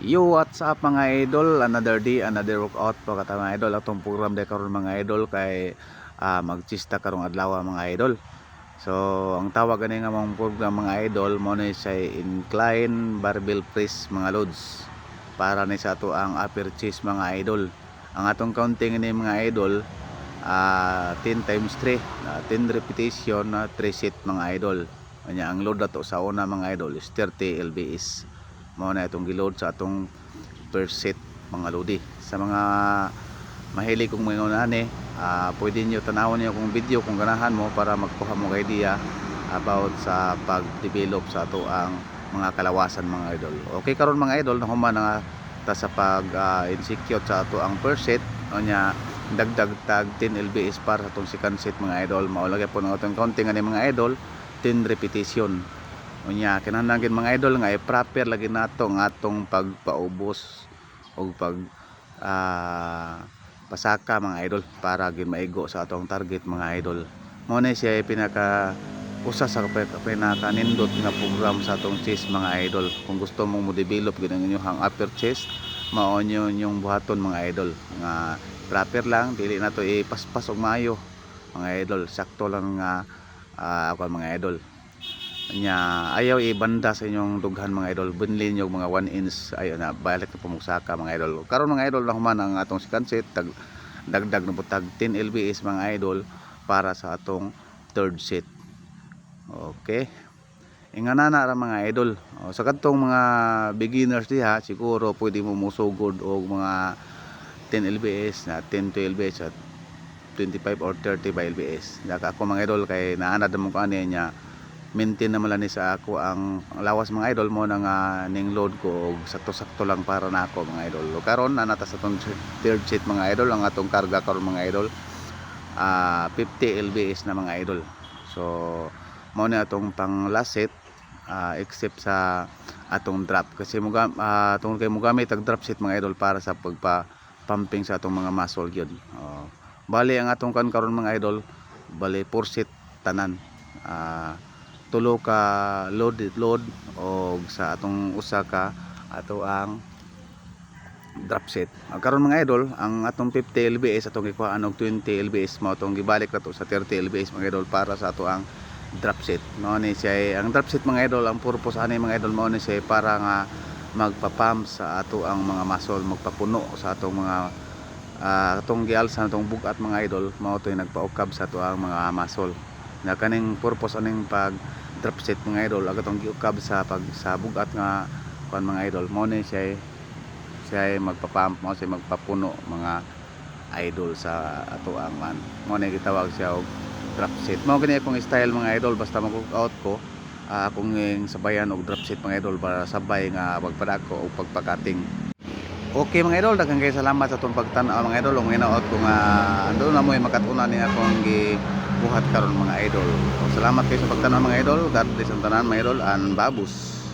Yo, what's up mga idol? Another day, another workout po kata mga idol. Atong program day karon mga idol kay magchista karong adlaw mga idol. So, ang tawag gani nga mong program mga idol mo ni sa incline barbell press mga loads. Para ni sa ato ang upper chest mga idol. Ang atong counting ni mga idol 10 times 3, 10 repetition na 3 set mga idol. Kanya ang load nato sa una mga idol is 30 lbs. Mao na itong giload sa atong per set mga lodi. Sa mga mahilig kong mga unani, pwede nyo tanawon niyo kung video kung ganahan mo para magkuha mo idea about sa pag-develop sa ato ang mga kalawasan mga idol. Okay karon mga idol na human nga ta sa pag insecure sa ato ang per set nya dagdag tag 10 lbs para sa atong second set mga idol. Maulagay po ng atong counting ani mga idol 10 repetition. Unya kinahanglan mga idol nga i-proper lagi nato ang atong pagpaubos o pag pasaka mga idol para gid maigo sa atong target mga idol. Mao na siya pinaka usa sa pinakanindot nga program sa atong chest mga idol. Kung gusto mong mo-develop gid ang inyong upper chest, mao nyo yung buhaton mga idol nga proper lang, dili na to ipaspas og maayo mga idol. Sakto lang nga ako mga idol nya ayaw ibanda sa inyong dughan mga idol. Bunlin yung mga 1 inch ayo na balik na pumugsaka mga idol. Karon mga idol na human ang atong second set dagdag na butag 10 lbs mga idol para sa atong third set. Okay, ingana na ra mga idol. Sa kadtong mga beginners diha siguro pwede mo musugod og mga 10 lbs na 10 to lbs at 25 or 30 by lbs. Daka ako mga idol kay naanad mo ko ani nya maintain naman lang ni sa ako ang lawas mga idol mo nang ning load ko og sakto-sakto lang para na ako mga idol. Karon na nata sa atong third set mga idol ang atong karga karon mga idol 50 lbs na mga idol. So mao ni atong pang last set except sa atong drop kasi tungod kay mogamit ang drop set mga idol para sa pagpa pumping sa atong mga muscle gyud. Bali ang atong kan karon mga idol bali 4 set tanan. Tulo ka load o sa atong usa ka ato ang drop set. Karon mga idol ang atong 50 lbs atong ikuha og 20 lbs mao atong gibalik nato sa 30 lbs mga idol para sa ato ang drop set. Mao ni siya ang drop set mga idol. Ang purpose ani mga idol mao ni siya para nga magpa-pump sa ato ang mga muscle, magpapuno sa atong mga atong gialsa atong bugat mga idol. Mao to nagpaukab sa ato ang mga muscle. Na kaning purpose aning pag drop set mga idol agatong giukab sa bugat nga kuan mga idol. Mo ni siya magpa-pump, mo siya magpapuno mga idol sa ato ang man. Mo ni gitawag siya og drop set. Mo gani akong style mga idol basta mag-workout ko akong sabayan og drop set mga idol para sabay nga pagpadako og pagpakating. Okay mga idol, daghang kay salamat sa atong pagtan-aw mga idol. Ug hinaot ko nga ando na mo makatuna ni akong gibuhat karon mga idol. So, salamat kayo sa pagtan-aw mga idol. God bless ang tanan mga idol and babus.